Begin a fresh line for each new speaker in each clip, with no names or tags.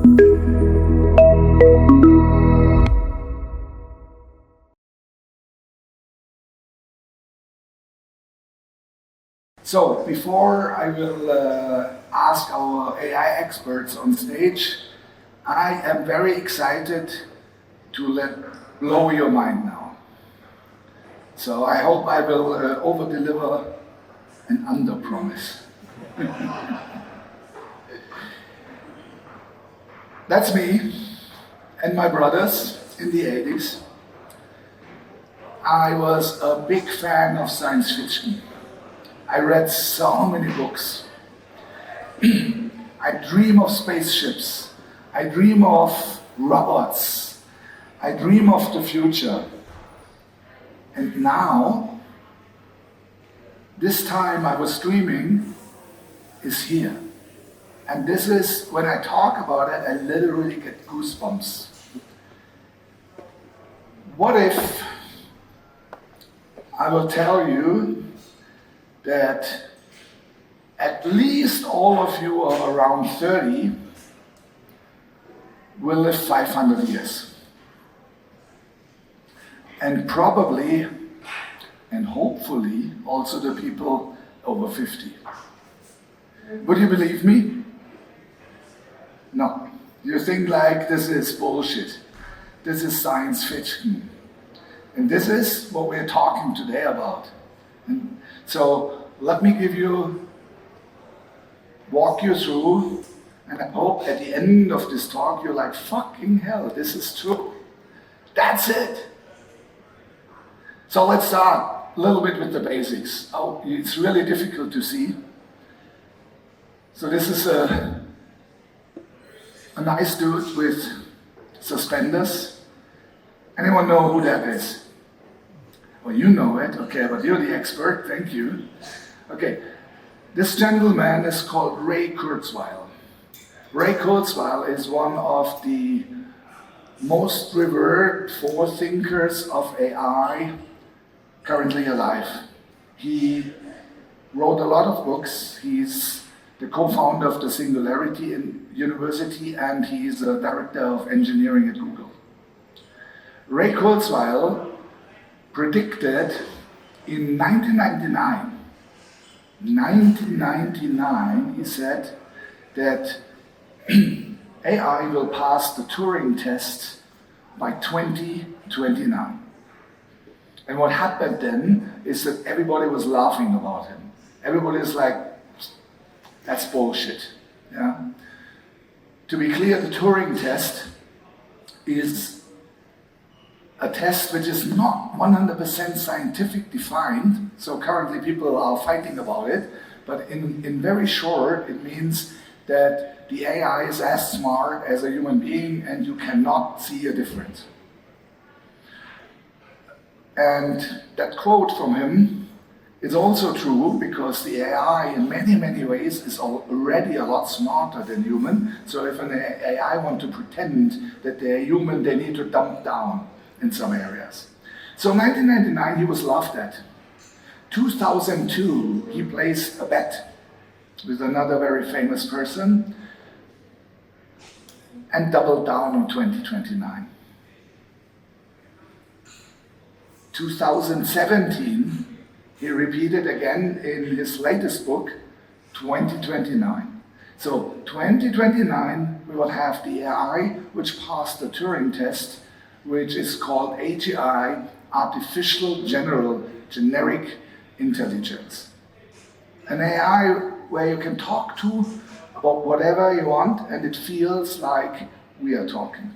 So before I will ask our AI experts on stage, I am very excited to blow your mind now. So I hope I will over-deliver and under-promise. That's me and my brothers in the 80s. I was a big fan of science fiction. I read so many books. I dream of spaceships. I dream of robots. I dream of the future. And now, this time I was dreaming is here. And this is, when I talk about it, I literally get goosebumps. What if I will tell you that at least all of you of around 30 will live 500 years. And probably, and hopefully, also the people over 50. Would you believe me? No. You think like this is bullshit. This is science fiction. And this is what we're talking today about. And so let me walk you through, and I hope at the end of this talk you're like, fucking hell, this is true. That's it. So let's start a little bit with the basics. Oh, it's really difficult to see. So this is a nice dude with suspenders. Anyone know who that is? Well, you know it, okay, but you're the expert, thank you. Okay, this gentleman is called Ray Kurzweil. Ray Kurzweil is one of the most revered forethinkers of AI currently alive. He wrote a lot of books. He's the co-founder of the Singularity University, and he's a director of engineering at Google. Ray Kurzweil predicted in 1999, he said that AI will pass the Turing test by 2029. And what happened then is that everybody was laughing about him. Everybody is like, that's bullshit. Yeah? To be clear, the Turing test is a test which is not 100% scientific defined, so currently people are fighting about it, but in very short, it means that the AI is as smart as a human being and you cannot see a difference. And that quote from him is also true because the AI in many, many ways is already a lot smarter than human, so if an AI wants to pretend that they're human, they need to dump down in some areas. So 1999, he was laughed at. 2002, he placed a bet with another very famous person and doubled down in 2029. 2017, he repeated again in his latest book, 2029. So 2029, we will have the AI which passed the Turing test, which is called AGI, Artificial Generic Intelligence. An AI where you can talk to about whatever you want and it feels like we are talking.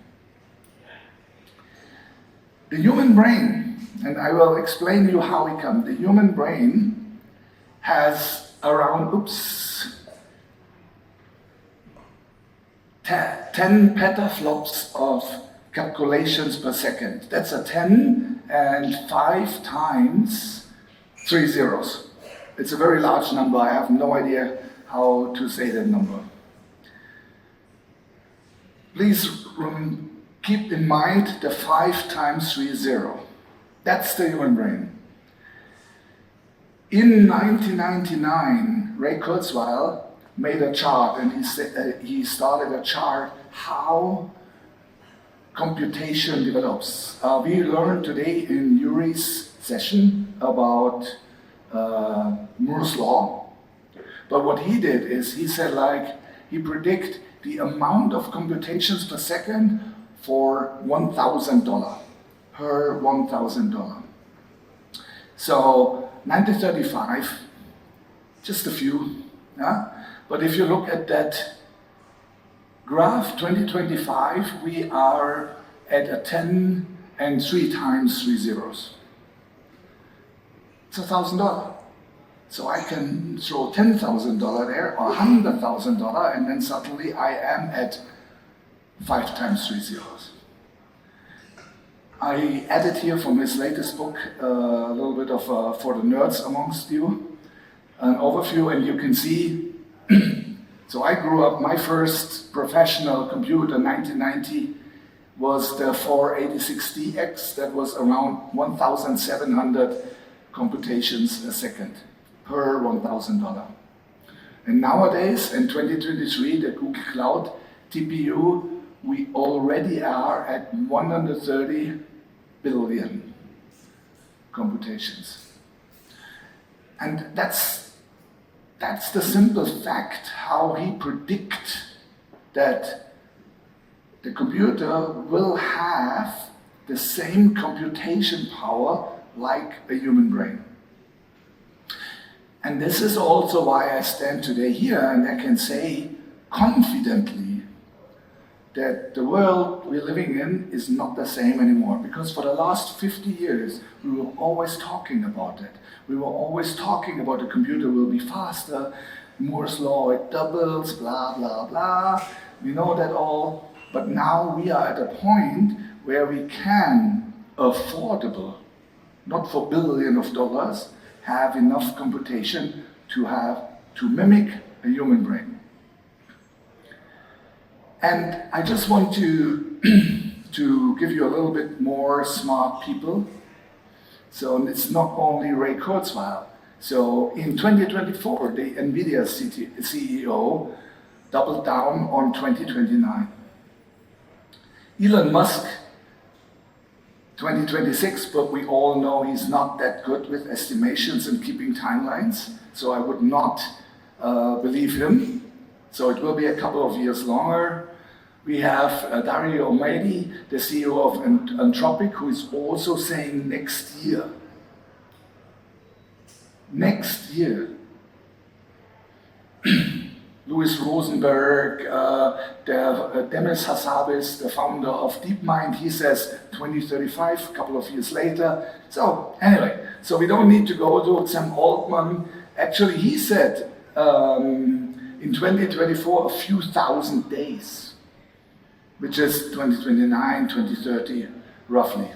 The human brain, and I will explain to you how it comes. The human brain has around, 10 petaflops of calculations per second. That's a 10 and 5 times 3 zeros. It's a very large number. I have no idea how to say that number. Please keep in mind the 5 times 3 zero. That's the human brain. In 1999, Ray Kurzweil made a chart, and he started a chart how computation develops. We learned today in Yuri's session about Moore's law, but what he did is he said he predict the amount of computations per second for $1,000, per $1,000. So 1935, just a few, yeah? But if you look at that graph, 2025, we are at a 10 and 3 times 3 zeros. It's $1,000. So I can throw $10,000 there or $100,000, and then suddenly I am at 5 times 3 zeros. I added here from his latest book a little bit of, for the nerds amongst you, an overview, and you can see. So I grew up, my first professional computer in 1990 was the 486DX. That was around 1,700 computations a second per $1,000. And nowadays, in 2023, the Google Cloud TPU, we already are at 130 billion computations. And that's the simple fact how he predict that the computer will have the same computation power like a human brain. And this is also why I stand today here and I can say confidently that the world we're living in is not the same anymore. Because for the last 50 years, we were always talking about it. We were always talking about the computer will be faster, Moore's law, it doubles, blah, blah, blah. We know that all. But now we are at a point where we can affordable, not for billions of dollars, have enough computation to mimic a human brain. And I just want to give you a little bit more smart people. So it's not only Ray Kurzweil. So in 2024, the NVIDIA CEO doubled down on 2029. Elon Musk, 2026, but we all know he's not that good with estimations and keeping timelines. So I would not believe him. So it will be a couple of years longer. We have Dario Omedi, the CEO of Anthropic, who is also saying next year. Next year. Louis Rosenberg, Demis Hassabis, the founder of DeepMind, he says 2035, a couple of years later. So anyway, so we don't need to go to Sam Altman. Actually, he said in 2024, a few thousand days, which is 2029, 2030, roughly.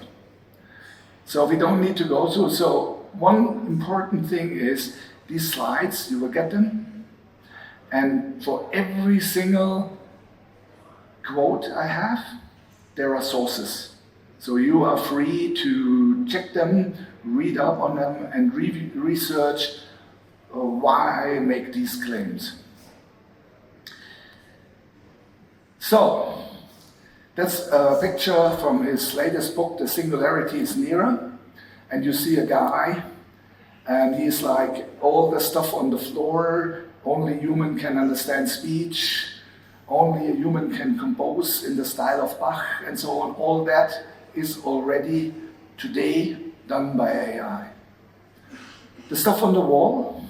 So we don't need to go through. So one important thing is these slides, you will get them. And for every single quote I have, there are sources. So you are free to check them, read up on them, and research why I make these claims. So, that's a picture from his latest book, The Singularity is Nearer. And you see a guy, and he's like, all the stuff on the floor, only human can understand speech, only a human can compose in the style of Bach, and so on. All that is already today done by AI. The stuff on the wall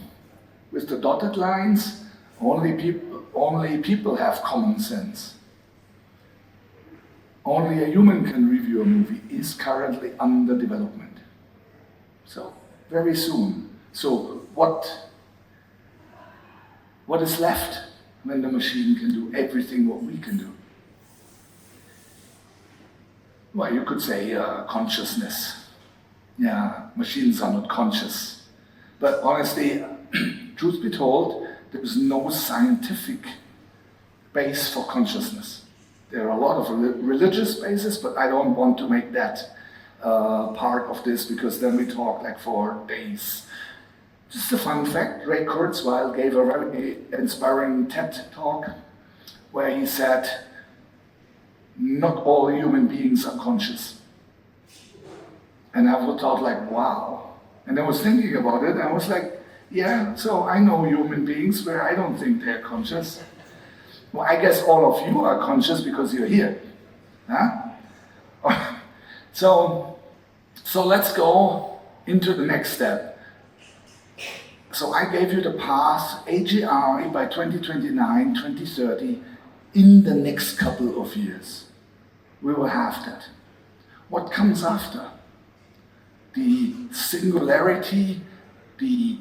with the dotted lines, only people have common sense. Only a human can review a movie, is currently under development. So, very soon. So, what is left when the machine can do everything what we can do? Well, you could say consciousness. Yeah, machines are not conscious. But honestly, truth be told, there is no scientific base for consciousness. There are a lot of religious bases, but I don't want to make that part of this, because then we talk like for days. Just a fun fact, Ray Kurzweil gave a very inspiring TED talk where he said, not all human beings are conscious. And I thought like, wow. And I was thinking about it, and I was like, yeah, so I know human beings where I don't think they're conscious. Well, I guess all of you are conscious because you're here. Huh? So let's go into the next step. So I gave you the path, AGI by 2029, 2030, in the next couple of years. We will have that. What comes after? The singularity, the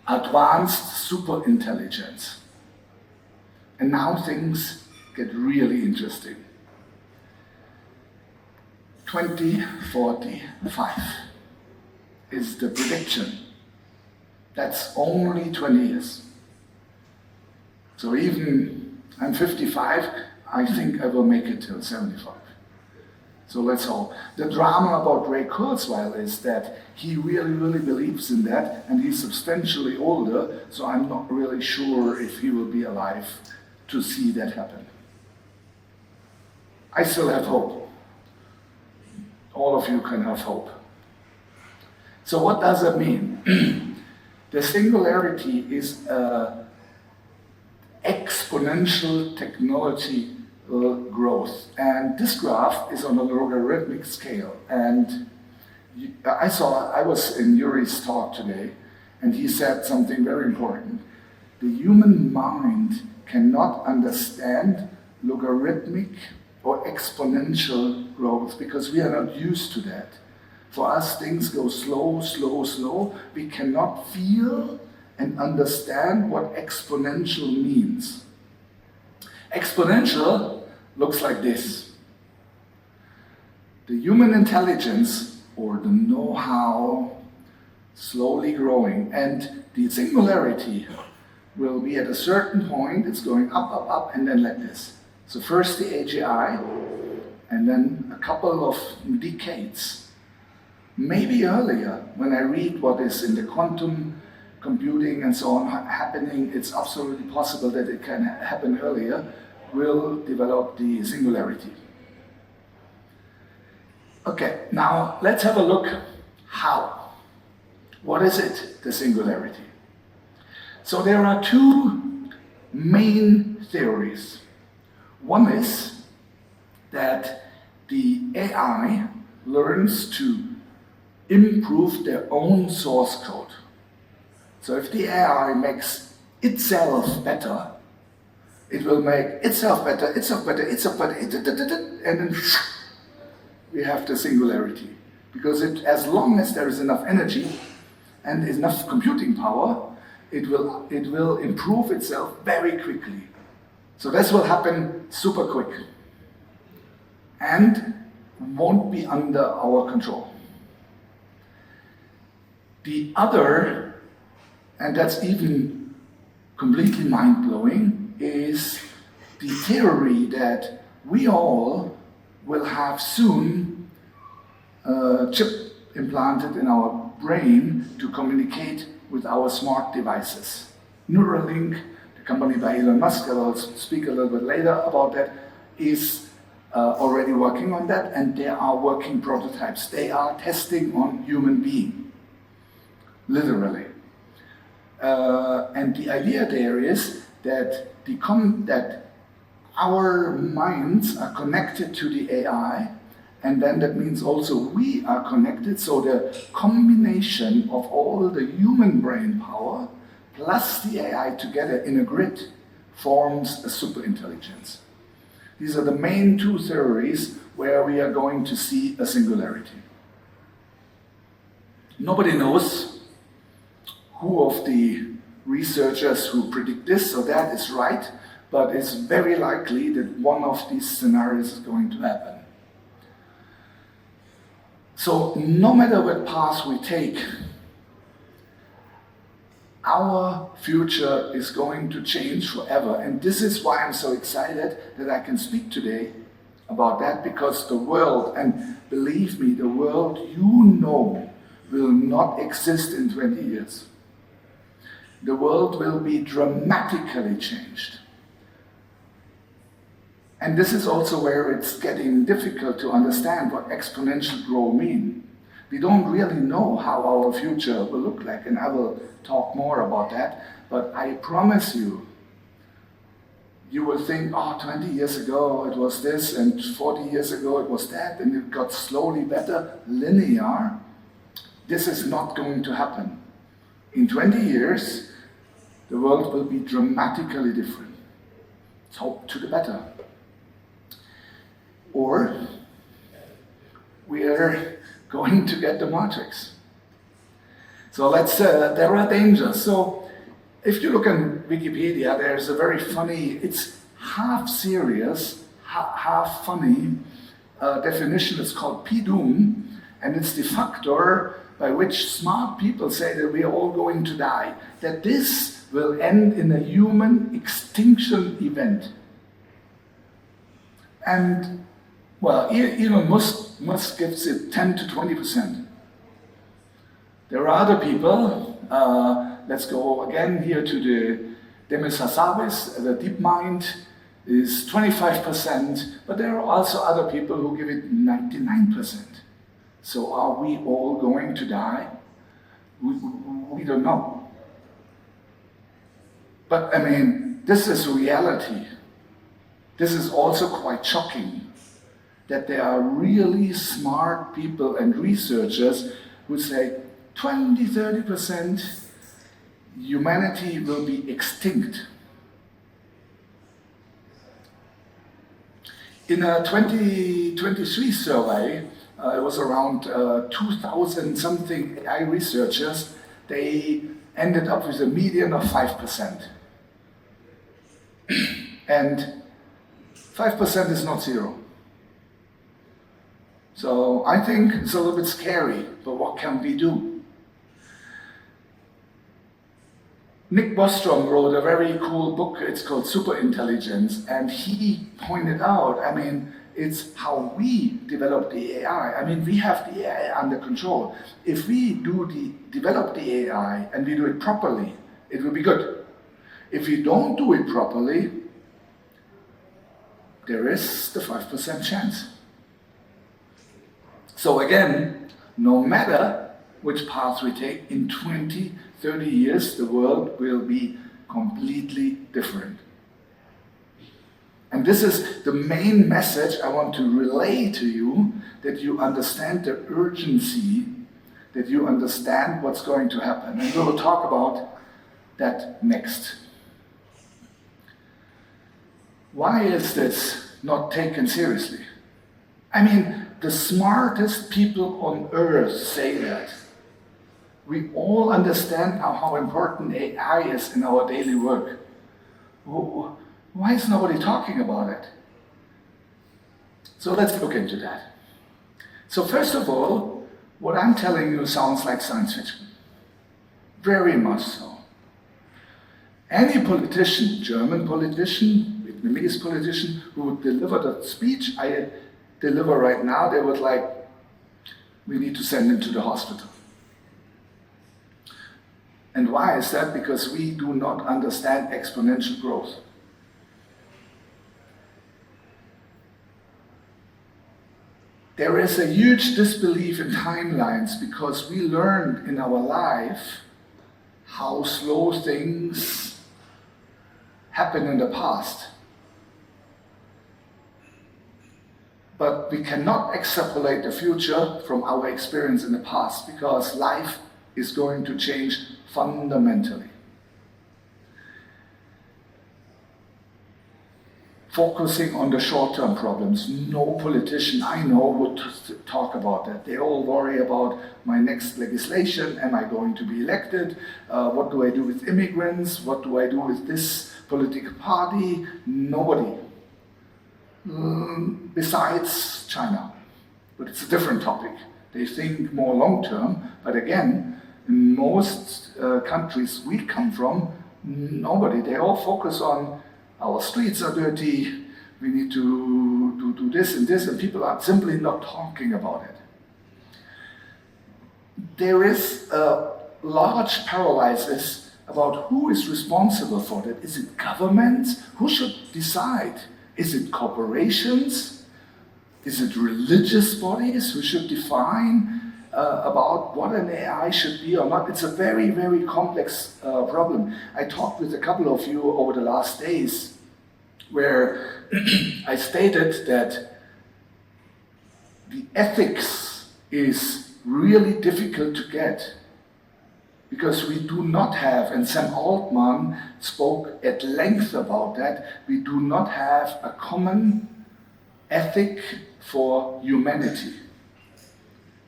advanced superintelligence. And now things get really interesting. 2045 is the prediction. That's only 20 years. So even I'm 55, I think I will make it till 75. So let's hope. The drama about Ray Kurzweil is that he really, really believes in that, and he's substantially older, so I'm not really sure if he will be alive to see that happen. I still have hope. All of you can have hope. So what does that mean? The singularity is an exponential technology growth. And this graph is on a logarithmic scale. And I was in Yuri's talk today, and he said something very important. The human mind cannot understand logarithmic or exponential growth because we are not used to that. For us, things go slow, slow, slow. We cannot feel and understand what exponential means. Exponential looks like this. The human intelligence, or the know-how, slowly growing, and the singularity will be at a certain point, it's going up, up, up, and then like this. So first the AGI, and then a couple of decades. Maybe earlier, when I read what is in the quantum computing and so on happening, it's absolutely possible that it can happen earlier, will develop the singularity. Okay, now let's have a look how. What is it, the singularity? So there are two main theories. One is that the AI learns to improve their own source code. So if the AI makes itself better, it will make itself better, itself better, itself better, and then we have the singularity. Because as long as there is enough energy and enough computing power, it will improve itself very quickly. So this will happen super quick and won't be under our control. The other, and that's even completely mind-blowing, is the theory that we all will have soon a chip implanted in our brain to communicate with our smart devices. Neuralink, the company by Elon Musk, I will speak a little bit later about that, is already working on that, and there are working prototypes. They are testing on human beings. Literally. And the idea there is that that our minds are connected to the AI, and then that means also we are connected, so the combination of all the human brain power plus the AI together in a grid forms a superintelligence. These are the main two theories where we are going to see a singularity. Nobody knows who of the researchers who predict this or that is right, but it's very likely that one of these scenarios is going to happen. So no matter what path we take, our future is going to change forever. And this is why I'm so excited that I can speak today about that, because the world, and believe me, the world you know will not exist in 20 years. the world will be dramatically changed. And this is also where it's getting difficult to understand what exponential growth means. We don't really know how our future will look like, and I will talk more about that, but I promise you, you will think, oh, 20 years ago it was this, and 40 years ago it was that, and it got slowly better, linear. This is not going to happen. In 20 years, the world will be dramatically different. Let's hope to the better. Or we are going to get the matrix. So there are dangers. So if you look in Wikipedia, there's a very funny, it's half serious, half funny definition. It's called PDOOM, and it's the factor by which smart people say that we are all going to die, that this will end in a human extinction event. And well, Elon Musk gives it 10 to 20%. There are other people, let's go again here to the Demis Hassabis, the DeepMind is 25%, but there are also other people who give it 99%. So are we all going to die? We don't know. But I mean, this is reality. This is also quite shocking, that there are really smart people and researchers who say 20, 30% humanity will be extinct. In a 2023 survey, it was around 2,000 something AI researchers, they ended up with a median of 5%. And 5% is not zero. So I think it's a little bit scary, but what can we do? Nick Bostrom wrote a very cool book, it's called Superintelligence, and he pointed out, I mean, it's how we develop the AI. I mean, we have the AI under control. If we develop the AI and we do it properly, it will be good. If we don't do it properly, there is the 5% chance. So again, no matter which path we take, in 20, 30 years, the world will be completely different. And this is the main message I want to relay to you, that you understand the urgency, that you understand what's going to happen. And we will talk about that next. Why is this not taken seriously? I mean, the smartest people on earth say that. We all understand now how important AI is in our daily work. Why is nobody talking about it? So let's look into that. So first of all, what I'm telling you sounds like science fiction. Very much so. Any politician, German politician, Vietnamese politician, who would deliver the speech I deliver right now, they would like, we need to send him to the hospital. And why is that? Because we do not understand exponential growth. There is a huge disbelief in timelines because we learned in our life how slow things happen in the past. But we cannot extrapolate the future from our experience in the past because life is going to change fundamentally. Focusing on the short-term problems. No politician I know would talk about that. They all worry about my next legislation. Am I going to be elected? What do I do with immigrants? What do I do with this political party? Nobody. Besides China. But it's a different topic. They think more long-term. But again, in most countries we come from, nobody. They all focus on our streets are dirty, we need to do this, and people are simply not talking about it. There is a large paralysis about who is responsible for that. Is it governments? Who should decide? Is it corporations? Is it religious bodies who should define about what an AI should be or not? It's a very, very complex problem. I talked with a couple of you over the last days where I stated that the ethics is really difficult to get because we do not have, and Sam Altman spoke at length about that, we do not have a common ethic for humanity.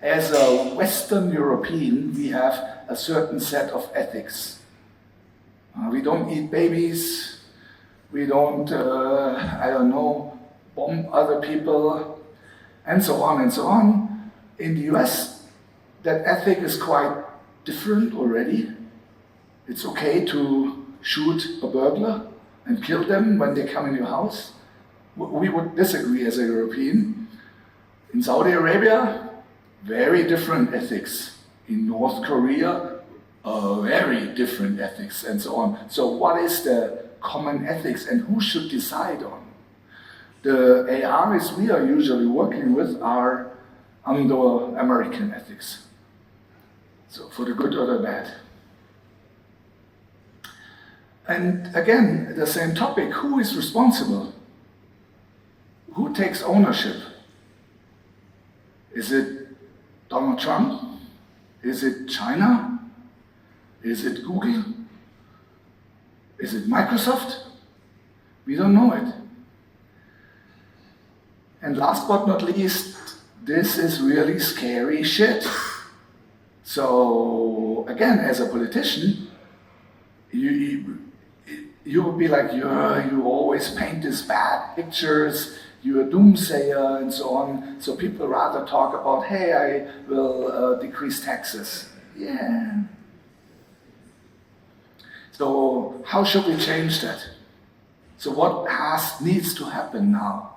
As a Western European, we have a certain set of ethics. We don't eat babies, we don't, bomb other people, and so on and so on. In the US, that ethic is quite different already. It's okay to shoot a burglar and kill them when they come in your house. We would disagree as a European. In Saudi Arabia, very different ethics. In North Korea, very different ethics, and so on. So what is the common ethics and who should decide on? The ARs we are usually working with are under American ethics. So for the good or the bad. And again, the same topic, who is responsible? Who takes ownership? Is it Donald Trump? Is it China? Is it Google? Is it Microsoft? We don't know it. And last but not least, this is really scary shit. So again, as a politician, you would be like, you always paint these bad pictures, you're a doomsayer and so on. So people rather talk about, hey, I will decrease taxes. Yeah. So how should we change that? So what needs to happen now?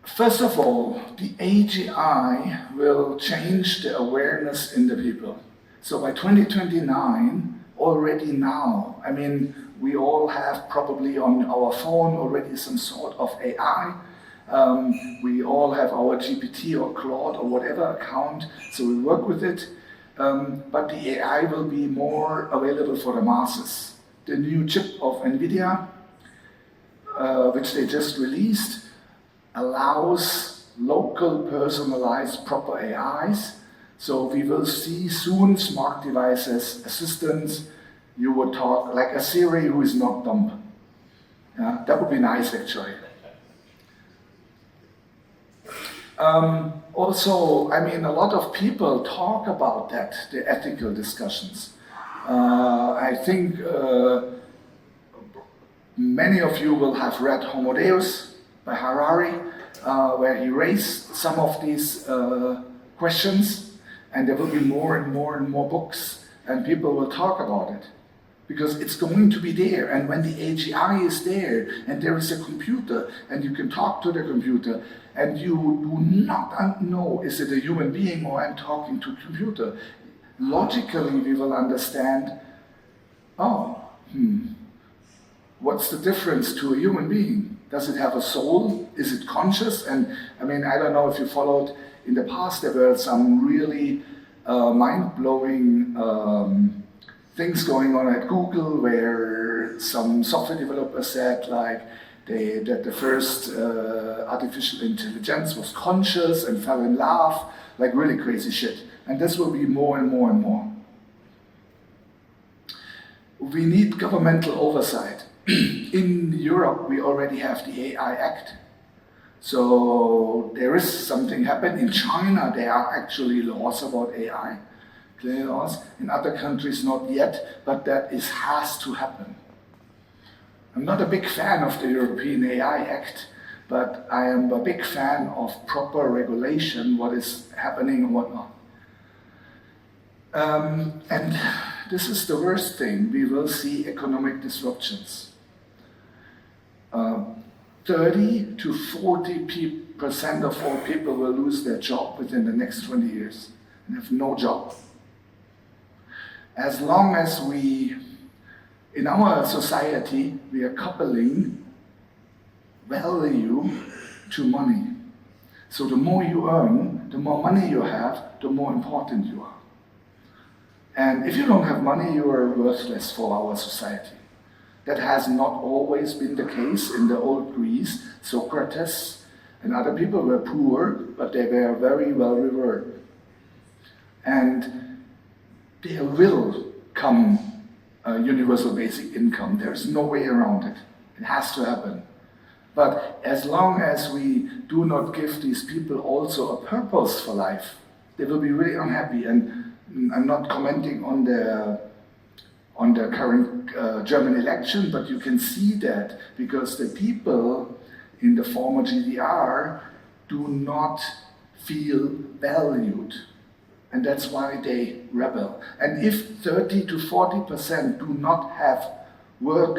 First of all, the AGI will change the awareness in the people. So by 2029, already now, I mean, we all have probably on our phone already some sort of AI. We all have our GPT or Claude or whatever account, so we work with it. But the AI will be more available for the masses. The new chip of NVIDIA, which they just released, allows local personalized proper AIs. So we will see soon smart devices, assistants. You would talk like a Siri who is not dumb. Yeah, that would be nice actually. Also, I mean, a lot of people talk about that, the ethical discussions. I think many of you will have read Homo Deus by Harari, where he raised some of these questions, and there will be more and more and more books, and people will talk about it. Because it's going to be there, and when the AGI is there, and there is a computer, and you can talk to the computer, and you do not know, is it a human being or I'm talking to a computer? Logically, we will understand, what's the difference to a human being? Does it have a soul? Is it conscious? And I mean, I don't know if you followed, in the past there were some really mind-blowing things going on at Google where some software developers said like that the first artificial intelligence was conscious and fell in love, like really crazy shit. And this will be more and more and more. We need governmental oversight. In Europe, we already have the AI Act. So there is something happened. In China, there are actually laws about AI, clear laws. In other countries, not yet, but that has to happen. I'm not a big fan of the European AI Act, but I am a big fan of proper regulation, what is happening and what not. And this is the worst thing. We will see economic disruptions. 30 to 40% of all people will lose their job within the next 20 years and have no job. As long as in our society, we are coupling value to money. So the more you earn, the more money you have, the more important you are. And if you don't have money, you are worthless for our society. That has not always been the case in the old Greece. Socrates and other people were poor, but they were very well revered. And there will come a universal basic income. There's no way around it. It has to happen. But as long as we do not give these people also a purpose for life, they will be really unhappy. And I'm not commenting on the current German election, but you can see that because the people in the former GDR do not feel valued. And that's why they rebel. And if 30 to 40% do not have work,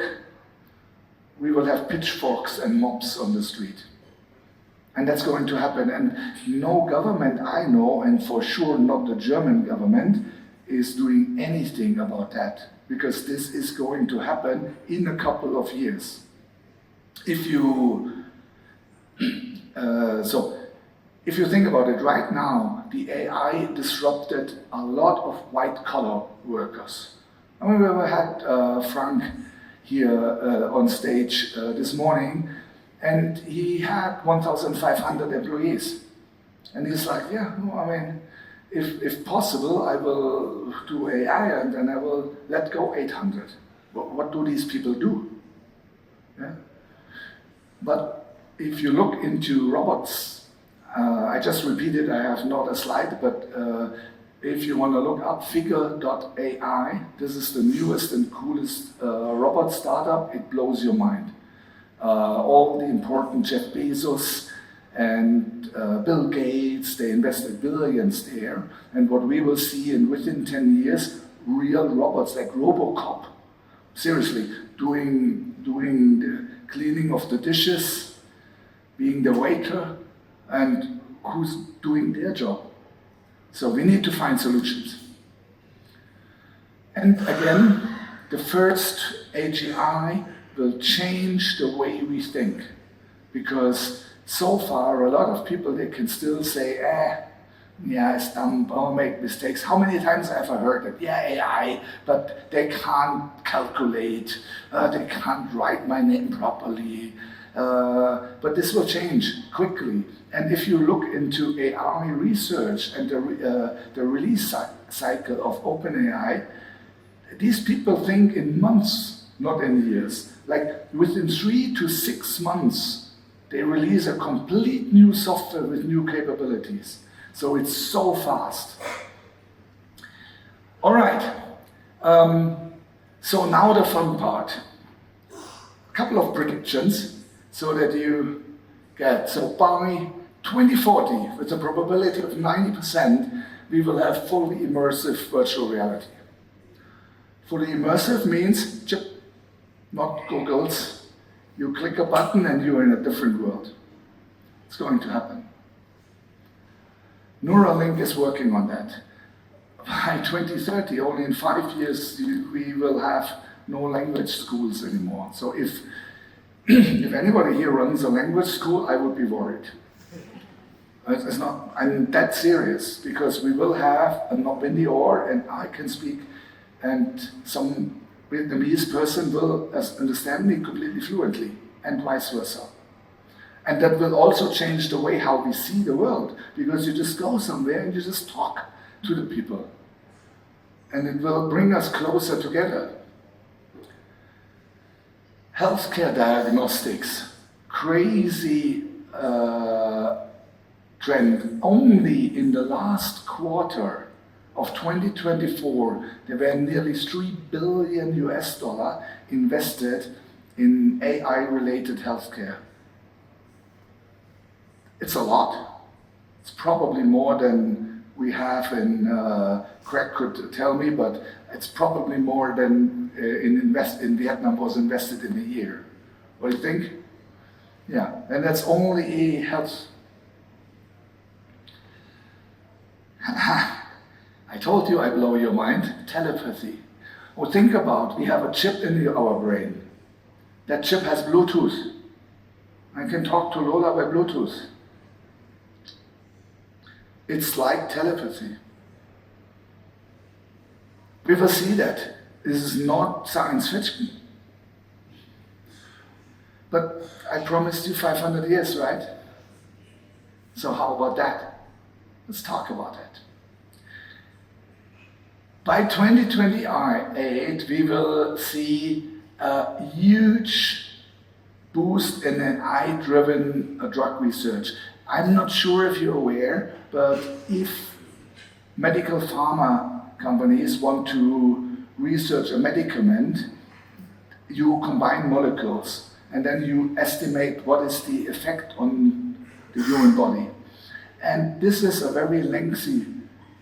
we will have pitchforks and mobs on the street. And that's going to happen. And no government I know, and for sure not the German government, is doing anything about that. Because this is going to happen in a couple of years. If you think about it, right now, the AI disrupted a lot of white-collar workers. I mean, we had Frank here on stage this morning, and he had 1,500 employees. And he's like, yeah, no, I mean, if possible, I will do AI and I will let go 800. What do these people do? Yeah? But if you look into robots, I just repeated, I have not a slide, but if you want to look up figure.ai, this is the newest and coolest robot startup, it blows your mind. All the important Jeff Bezos and Bill Gates, they invested billions there. And what we will see within 10 years, real robots like Robocop, seriously, doing the cleaning of the dishes, being the waiter, and who's doing their job. So we need to find solutions. And again, the first AGI will change the way we think. Because so far, a lot of people, they can still say, yeah, it's dumb, I'll make mistakes. How many times have I heard it? Yeah, AI, but they can't calculate, they can't write my name properly. But this will change quickly. And if you look into AI research and the release cycle of OpenAI, these people think in months, not in years. Like within 3 to 6 months, they release a complete new software with new capabilities. So it's so fast. All right. So now the fun part. A couple of predictions so that you get. So by 2040, with a probability of 90%, we will have fully immersive virtual reality. Fully immersive means chip, not goggles. You click a button and you're in a different world. It's going to happen. Neuralink is working on that. By 2030, only in 5 years, we will have no language schools anymore. So if anybody here runs a language school, I would be worried. It's not, I'm that serious, because we will have a knob in the oar and I can speak, and some Vietnamese person will understand me completely fluently, and vice versa. And that will also change the way how we see the world, because you just go somewhere and you just talk to the people. And it will bring us closer together. Healthcare diagnostics, crazy trend. Only in the last quarter of 2024, there were nearly $3 billion invested in AI-related healthcare. It's a lot. It's probably more than we have in, Craig could tell me, but it's probably more than in Vietnam was invested in a year. What do you think? Yeah, and that's only health. I told you I blow your mind. Telepathy. Well, think about, we have a chip in our brain. That chip has Bluetooth. I can talk to Lola by Bluetooth. It's like telepathy. We will see that. This is not science fiction. But I promised you 500 years, right? So how about that? Let's talk about it. By 2028, we will see a huge boost in AI-driven drug research. I'm not sure if you're aware, but if medical pharma companies want to research a medicament, you combine molecules and then you estimate what is the effect on the human body. And this is a very lengthy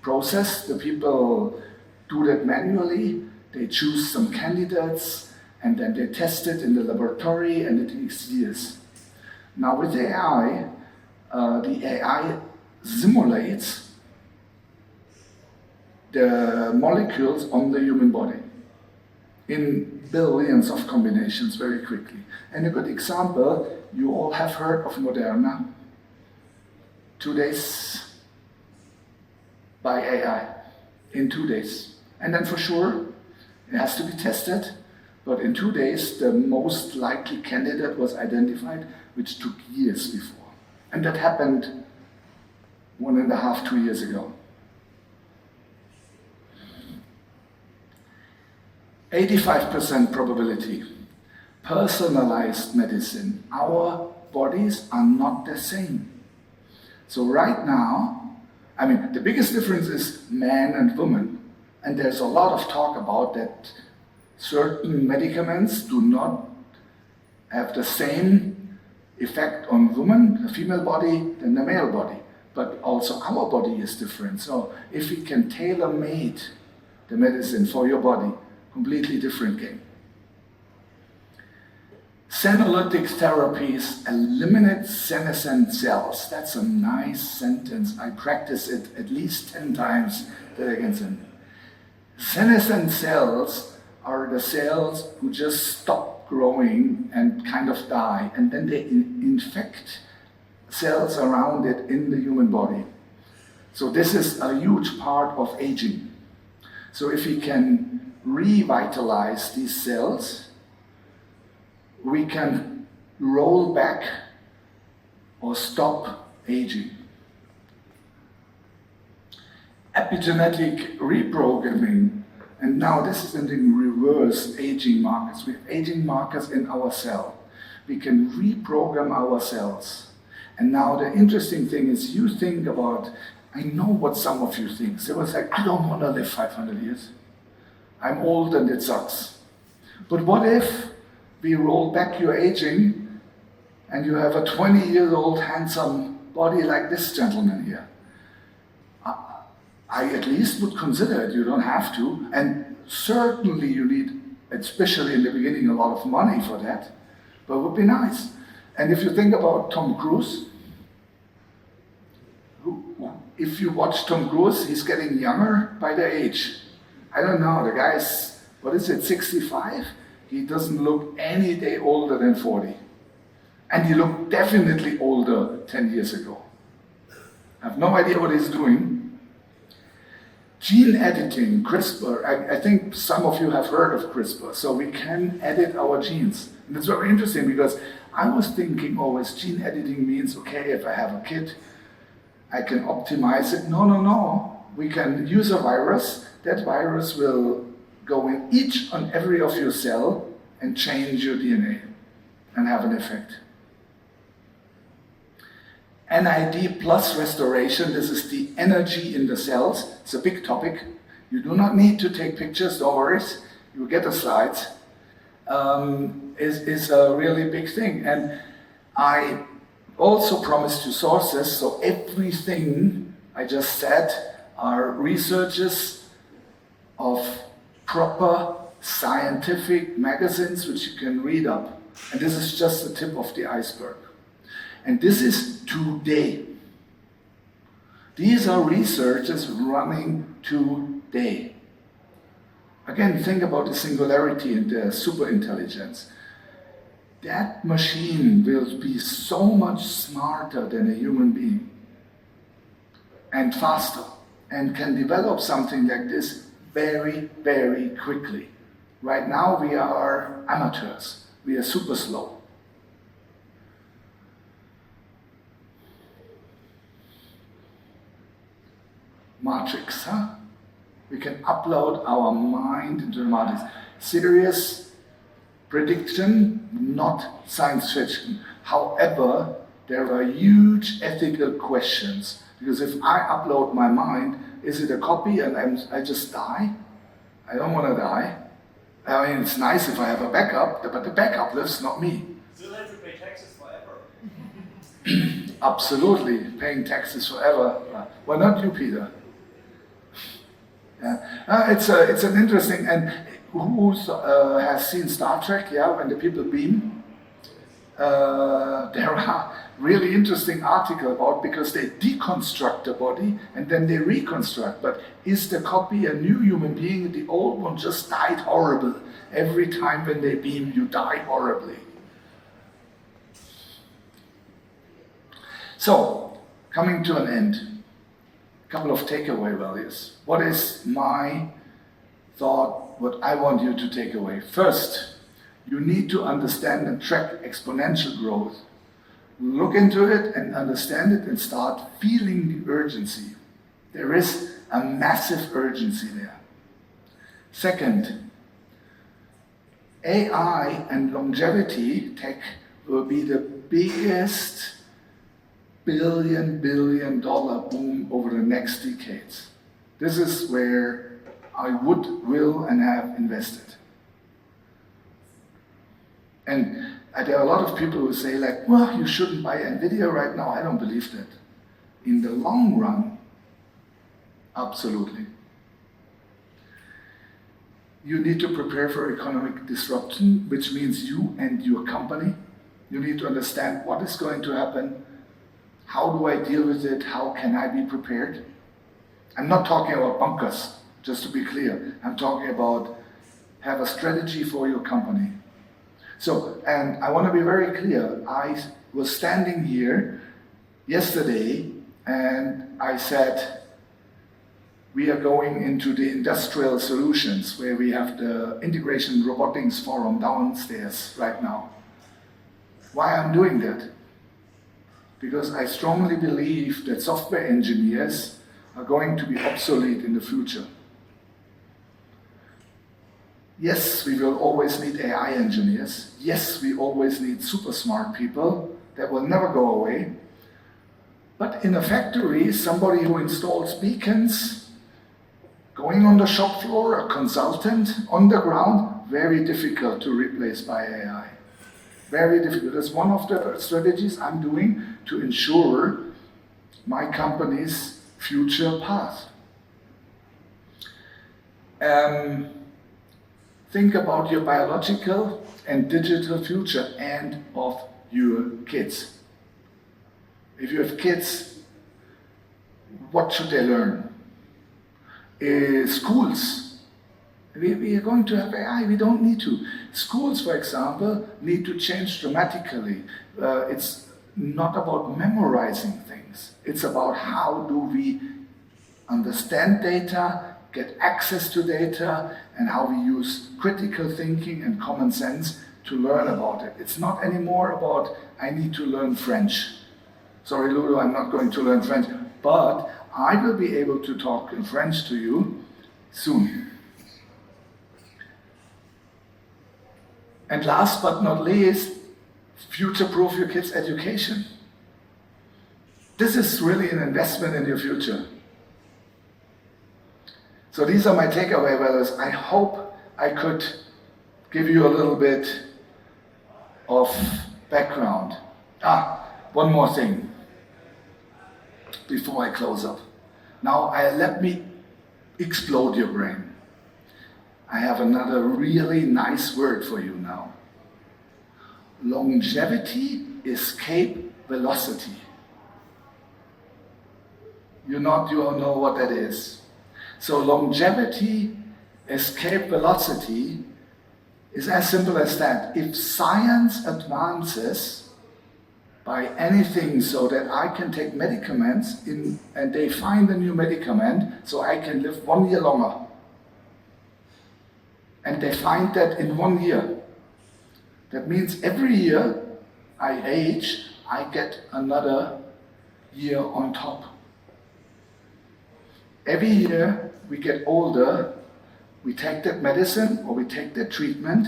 process. The people do that manually. They choose some candidates and then they test it in the laboratory, and it takes years. Now with AI, the AI simulates the molecules on the human body in billions of combinations very quickly. And a good example, you all have heard of Moderna. 2 days by AI, in 2 days. And then for sure, it has to be tested, but in 2 days, the most likely candidate was identified, which took years before. And that happened 1.5, 2 years ago. 85% probability. Personalized medicine. Our bodies are not the same. So right now, I mean, the biggest difference is man and woman. And there's a lot of talk about that certain medicaments do not have the same effect on women, the female body, than the male body. But also our body is different. So if we can tailor-made the medicine for your body, completely different game. Senolytic therapies eliminate senescent cells. That's a nice sentence. I practice it at least 10 times that I can send. Senescent cells are the cells who just stop growing and kind of die, and then they infect cells around it in the human body. So this is a huge part of aging. So if we can revitalize these cells, we can roll back or stop aging. Epigenetic reprogramming, and now this is in reverse aging markers. We have aging markers in our cell. We can reprogram our cells. And now the interesting thing is, you think about, I know what some of you think. They was like, I don't want to live 500 years. I'm old and it sucks. But what if we roll back your aging and you have a 20-year-old handsome body like this gentleman here? I at least would consider it. You don't have to. And certainly you need, especially in the beginning, a lot of money for that. But it would be nice. And if you think about Tom Cruise, if you watch Tom Cruise, he's getting younger by the age. I don't know, the guy's, 65? He doesn't look any day older than 40. And he looked definitely older 10 years ago. I have no idea what he's doing. Gene editing, CRISPR, I think some of you have heard of CRISPR, so we can edit our genes. And it's very interesting because I was thinking always gene editing means, okay, if I have a kid, I can optimize it. No. We can use a virus. That virus will go in each and every of your cell and change your DNA and have an effect. NAD plus restoration, this is the energy in the cells. It's a big topic. You do not need to take pictures, don't worry. You get the slides. Is a really big thing. And I also promised you sources, so everything I just said are researches of proper scientific magazines which you can read up. And this is just the tip of the iceberg. And this is today. These are researchers running today. day. Again, think about the singularity and the superintelligence. That machine will be so much smarter than a human being and faster and can develop something like this very, very quickly. Right now we are amateurs. We are super slow. Matrix, huh? We can upload our mind into the matrix. Serious prediction, not science fiction. However, there are huge ethical questions. Because if I upload my mind, is it a copy and I just die? I don't want to die. I mean, it's nice if I have a backup, but the backup lives, not me.
Still have to pay taxes forever.
Absolutely, paying taxes forever. Why not you, Peter? Yeah. It's an interesting, and who has seen Star Trek, yeah, when the people beam? There are really interesting articles about, because they deconstruct the body and then they reconstruct. But is the copy a new human being? The old one just died horrible. Every time when they beam, you die horribly. So, coming to an end. Couple of takeaway values. What is my thought, what I want you to take away? First, you need to understand and track exponential growth. Look into it and understand it and start feeling the urgency. There is a massive urgency there. Second, AI and longevity tech will be the biggest billion dollar boom over the next decades. This is where I will and have invested. And there are a lot of people who say like, well, you shouldn't buy NVIDIA right now. I don't believe that. In the long run, absolutely. You need to prepare for economic disruption, which means you and your company. You need to understand what is going to happen. How do I deal with it? How can I be prepared? I'm not talking about bunkers, just to be clear. I'm talking about have a strategy for your company. So, and I want to be very clear. I was standing here yesterday and I said, we are going into the industrial solutions where we have the integration robotics forum downstairs right now. Why I'm doing that? Because I strongly believe that software engineers are going to be obsolete in the future. Yes, we will always need AI engineers. Yes, we always need super smart people that will never go away. But in a factory, somebody who installs beacons, going on the shop floor, a consultant on the ground, very difficult to replace by AI. Very difficult. That's one of the strategies I'm doing to ensure my company's future path. Think about your biological and digital future and of your kids. If you have kids, what should they learn? Schools. We are going to have AI, we don't need to. Schools, for example, need to change dramatically. It's not about memorizing things. It's about how do we understand data, get access to data, and how we use critical thinking and common sense to learn about it. It's not anymore about, I need to learn French. Sorry, Ludo, I'm not going to learn French, but I will be able to talk in French to you soon. And last but not least, future-proof your kids' education. This is really an investment in your future. So these are my takeaway values. I hope I could give you a little bit of background. One more thing before I close up. Now let me explode your brain. I have another really nice word for you now. Longevity, escape velocity. You all know what that is. So longevity, escape velocity is as simple as that. If science advances by anything so that I can take medicaments and they find a new medicament so I can live 1 year longer, and they find that in 1 year, that means every year I age, I get another year on top. Every year we get older, we take that medicine or we take that treatment,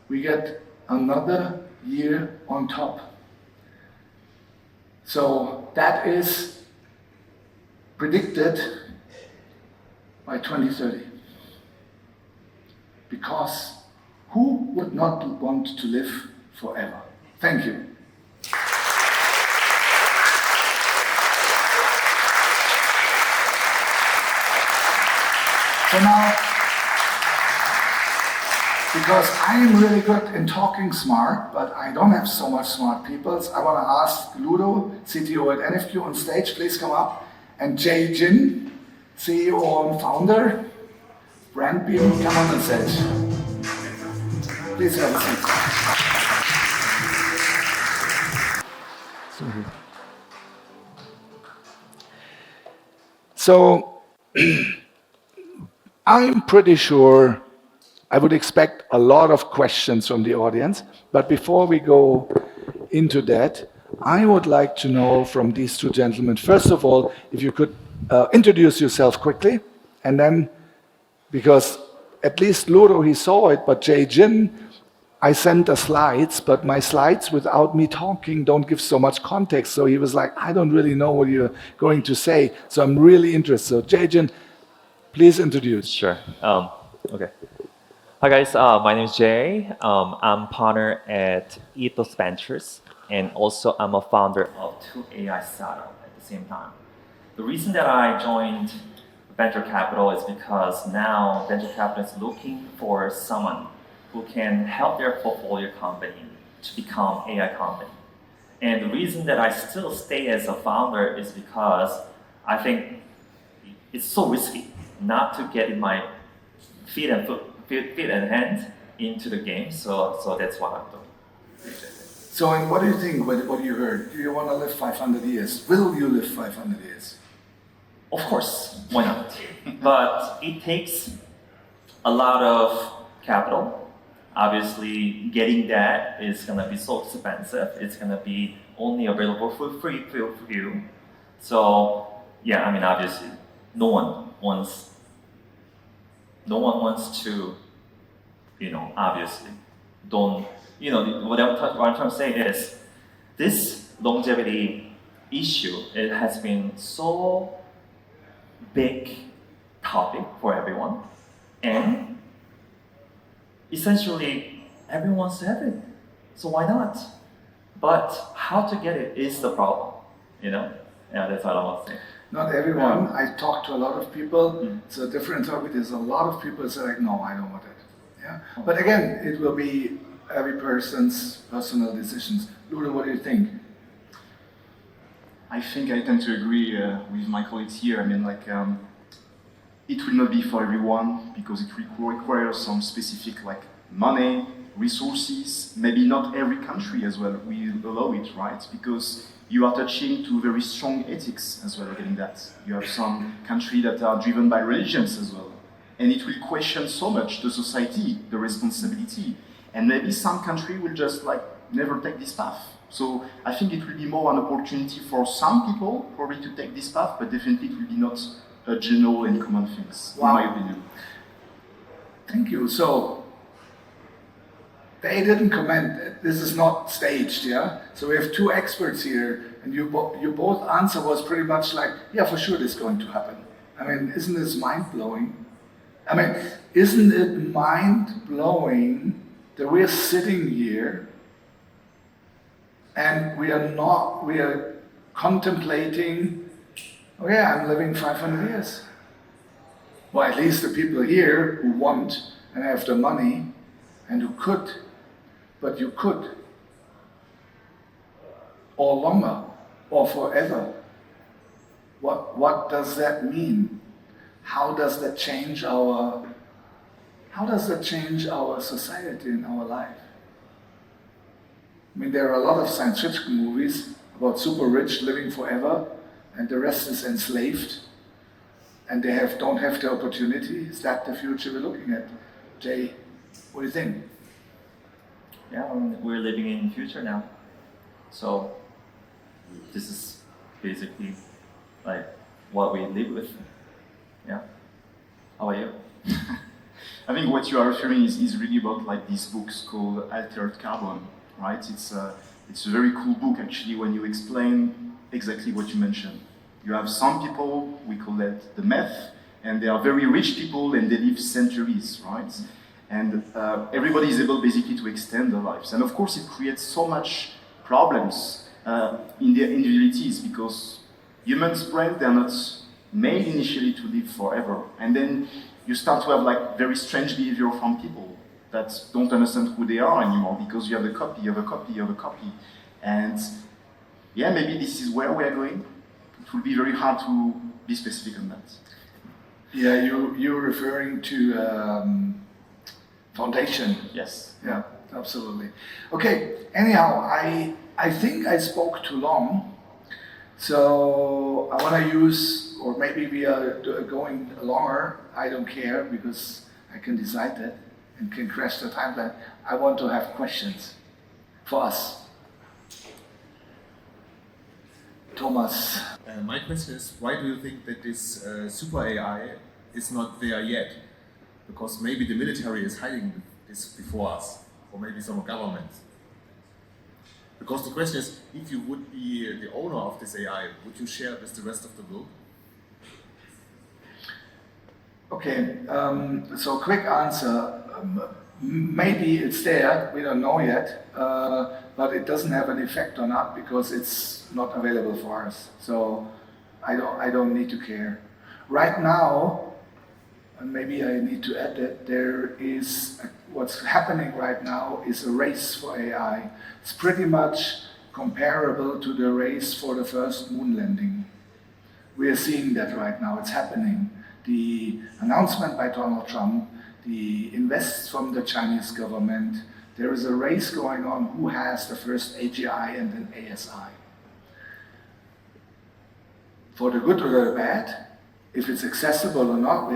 we get another year on top. So that is predicted by 2030. Because who would not want to live forever? Thank you. So now, because I'm really good in talking smart, but I don't have so much smart people, so I want to ask Ludo, CTO at NFQ, on stage, please come up, and Jay Jin, CEO and founder, BrandBeam, come on stage. Please have a seat. So, I'm pretty sure I would expect a lot of questions from the audience, but before we go into that, I would like to know from these two gentlemen, first of all, if you could introduce yourself quickly, and then, because at least Ludo, he saw it, but Jay Jin, I sent the slides, but my slides without me talking don't give so much context, so he was like, I don't really know what you're going to say, so I'm really interested. So Jay Jin, please introduce.
Sure. Okay. Hi guys, my name is Jay. I'm partner at Ethos Ventures, and also I'm a founder of two AI startups at the same time. The reason that I joined venture capital is because now venture capital is looking for someone who can help their portfolio company to become AI company. And the reason that I still stay as a founder is because I think it's so risky not to get in my feet and hand into the game. So that's what I'm doing.
So, and what do you think, what you heard? Do you want to live 500 years? Will you live 500 years?
Of course, why not? But it takes a lot of capital. Obviously, getting that is going to be so expensive. It's going to be only available for free for you. So, yeah, I mean, obviously, no one wants to, obviously, don't, what I'm trying to say is, this longevity issue, it has been so big topic for everyone, and essentially, everyone wants to have it, so why not? But how to get it is the problem, Yeah, that's what I want to say.
Not everyone. I talk to a lot of people. It's a different topic. There's a lot of people that say like, no, I don't want it. Yeah. But again, it will be every person's personal decisions. Ludo, what do you think?
I think I tend to agree with my colleagues here. I mean, it will not be for everyone because it requires some specific money, resources. Maybe not every country as well will allow it, right? Because you are touching to very strong ethics as well regarding that. You have some countries that are driven by religions as well. And it will question so much the society, the responsibility. And maybe some country will just never take this path. So I think it will be more an opportunity for some people probably to take this path, but definitely it will be not a general and common things,
Wow.
in my opinion.
Thank you. So they didn't comment. This is not staged, yeah? So we have two experts here, and your both answer was pretty much like, yeah, for sure this is going to happen. I mean, isn't this mind-blowing? I mean, isn't it mind-blowing that we're sitting here and we are contemplating, okay, I'm living 500 years. Well, at least the people here who want and have the money and who could, but you could, or longer, or forever. What does that mean? how does that change our society and our life? I mean, there are a lot of science fiction movies about super rich living forever, and the rest is enslaved, and they don't have the opportunity. Is that the future we're looking at? Jay, what do you think?
Yeah, I mean, we're living in the future now. So this is basically like what we live with. Yeah. How about you?
I think what you are referring is really about like these books called Altered Carbon, right? It's a very cool book actually when you explain exactly what you mentioned. You have some people, we call that the meth, and they are very rich people and they live centuries, right? And everybody is able basically to extend their lives. And of course it creates so much problems in their individualities because humans' brains, they're not made initially to live forever. And then you start to have like very strange behavior from people that don't understand who they are anymore because you have a copy of a copy of a copy. And yeah, maybe this is where we are going. It will be very hard to be specific on that.
Yeah, you're referring to foundation.
Yes.
Yeah, absolutely. Okay, anyhow, I think I spoke too long, so I want to use, or maybe we are going longer, I don't care, because I can decide that and can crash the timeline. I want to have questions for us. Thomas.
My question is, why do you think that this super AI is not there yet? Because maybe the military is hiding this before us, or maybe some government. Because the question is, if you would be the owner of this AI, would you share it with the rest of the world?
Okay, so quick answer. Maybe it's there, we don't know yet, but it doesn't have an effect on us because it's not available for us. So I don't need to care. Right now, and maybe I need to add that what's happening right now is a race for AI. It's pretty much comparable to the race for the first moon landing. We are seeing that right now, it's happening. The announcement by Donald Trump, the invests from the Chinese government, there is a race going on who has the first AGI and then ASI. For the good or the bad, if it's accessible or not,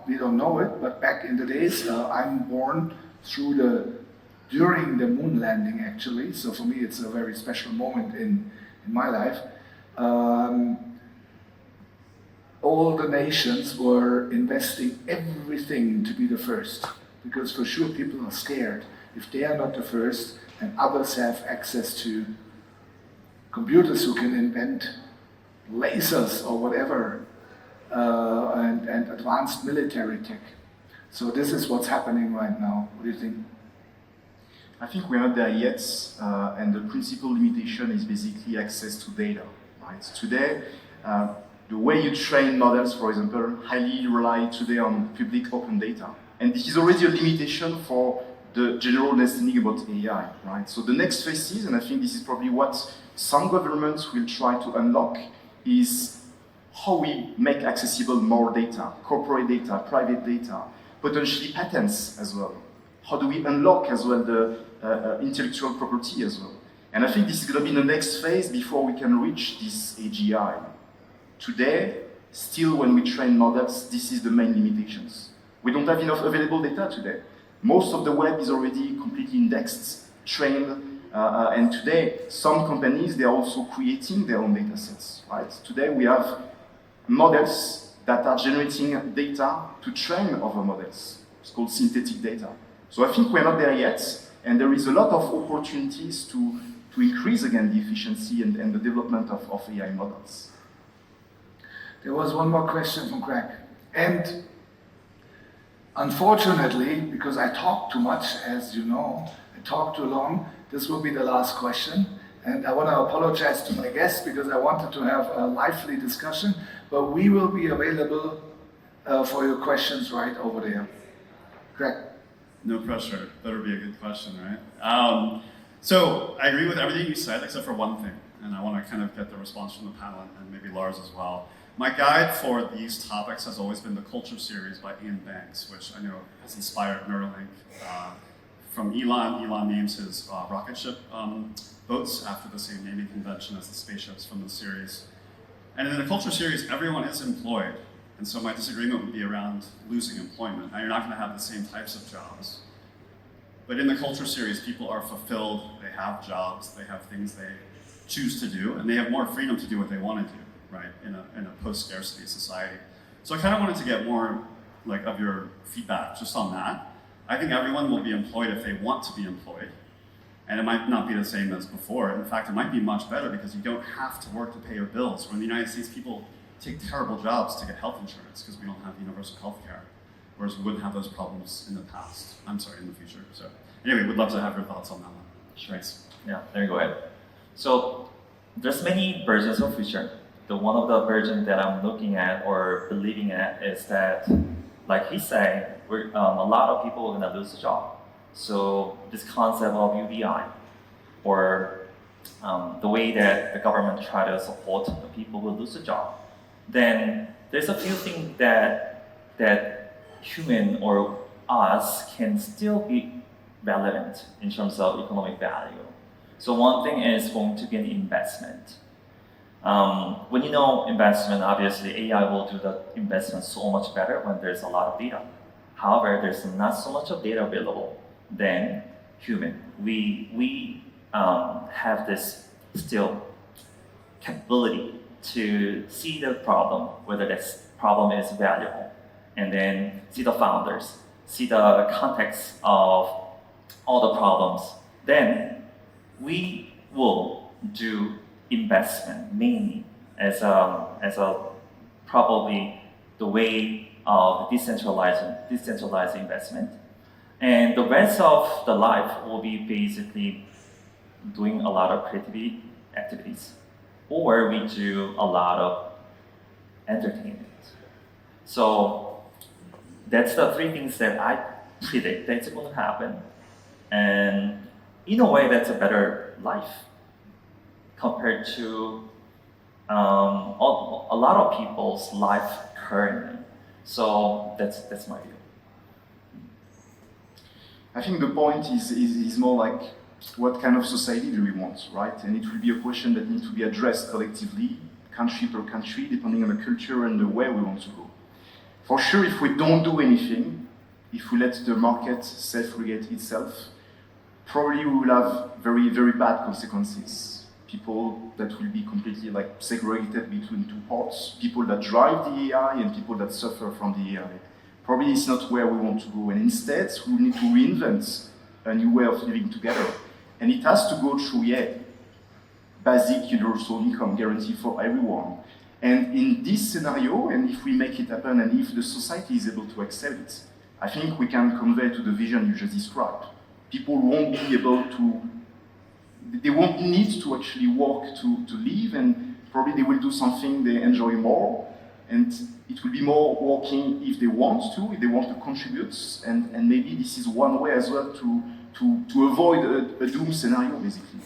we don't know it, but back in the days, I'm born during the moon landing actually, so for me it's a very special moment in my life. All the nations were investing everything to be the first, because for sure people are scared. If they are not the first, and others have access to computers who can invent lasers or whatever, and advanced military tech. So this is what's happening right now. What do you think?
I think we're not there yet, and the principal limitation is basically access to data. Right? Today, the way you train models, for example, highly rely today on public open data. And this is already a limitation for the general understanding about AI, right? So the next phase is, and I think this is probably what some governments will try to unlock, is how we make accessible more data, corporate data, private data, potentially patents as well. How do we unlock as well the intellectual property as well? And I think this is going to be the next phase before we can reach this AGI. Today, still when we train models, this is the main limitations. We don't have enough available data today. Most of the web is already completely indexed, trained, and today some companies, they are also creating their own data sets. Right? Today we have models that are generating data to train other models. It's called synthetic data. So I think we're not there yet, and there is a lot of opportunities to increase again the efficiency and the development of AI models.
There was one more question from Greg. And unfortunately, because I talk too much, as you know, I talk too long, this will be the last question. And I want to apologize to my guests because I wanted to have a lively discussion, but we will be available for your questions right over there. Greg.
No pressure. Better be a good question, right? So I agree with everything you said except for one thing, and I want to kind of get the response from the panel and maybe Lars as well. My guide for these topics has always been the Culture series by Ian Banks, which I know has inspired Neuralink. From Elon, Elon names his rocket ship boats after the same naming convention as the spaceships from the series. And in the Culture series, everyone is employed. And so my disagreement would be around losing employment. Now, you're not going to have the same types of jobs. But in the Culture series, people are fulfilled, they have jobs, they have things they choose to do, and they have more freedom to do what they want to do, right, in a post-scarcity society. So I kind of wanted to get more of your feedback just on that. I think everyone will be employed if they want to be employed. And it might not be the same as before. In fact, it might be much better because you don't have to work to pay your bills. Or in the United States, people take terrible jobs to get health insurance because we don't have universal health care. Whereas we wouldn't have those problems in the past. I'm sorry, in the future. So anyway, we'd love to have your thoughts on that one. Thanks.
Yeah, let me go ahead. So there's many versions of future. One of the versions that I'm looking at or believing at is that, like he said, a lot of people are going to lose a job. So this concept of UBI, or the way that the government try to support the people who lose a job, then there's a few things that human or us can still be relevant in terms of economic value. So one thing is going to be an investment. When you know investment, obviously AI will do the investment so much better when there's a lot of data. However, there's not so much of data available than human. We have this still capability to see the problem, whether this problem is valuable, and then see the founders, see the context of all the problems. Then we will do investment mainly as a probably the way of decentralized investment. And the rest of the life will be basically doing a lot of creativity activities, or we do a lot of entertainment. So that's the three things that I predict that's going to happen. And in a way, that's a better life compared to a lot of people's life currently. So that's my view.
I think the point is more like, what kind of society do we want, right? And it will be a question that needs to be addressed collectively, country per country, depending on the culture and the way we want to go. For sure, if we don't do anything, if we let the market self-regulate itself, probably we will have very, very bad consequences. People that will be completely segregated between two parts, people that drive the AI and people that suffer from the AI. Probably it's not where we want to go, and instead we need to reinvent a new way of living together. And it has to go through, basic universal income guarantee for everyone. And in this scenario, and if we make it happen, and if the society is able to accept it, I think we can convey to the vision you just described. People won't be able to, they won't need to actually work to live, and probably they will do something they enjoy more, and it will be more working if they want to contribute, and maybe this is one way as well to avoid a doom scenario, basically.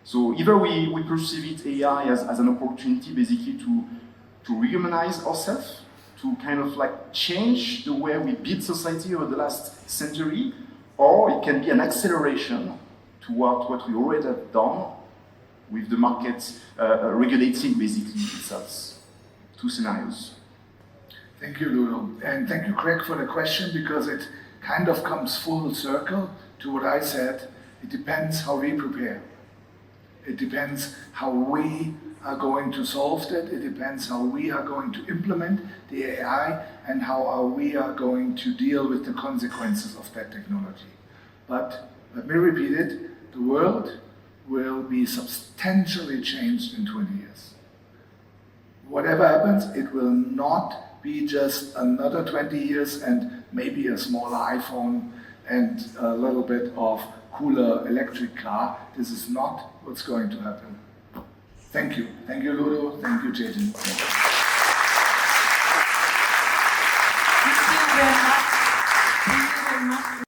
So either we perceive it, AI, as an opportunity, basically, to rehumanize ourselves, to kind of change the way we build society over the last century, or it can be an acceleration toward what we already have done with the market regulating, basically, itself. Two scenarios.
Thank you, Ludo. And thank you, Craig, for the question, because it kind of comes full circle to what I said. It depends how we prepare. It depends how we are going to solve that. It depends how we are going to implement the AI and how we are going to deal with the consequences of that technology. But let me repeat it, the world will be substantially changed in 20 years. Whatever happens, it will not be just another 20 years and maybe a smaller iPhone and a little bit of cooler electric car. This is not what's going to happen. Thank you. Thank you, Ludo. Thank you, Jason.
Thank you very much. Thank you very much.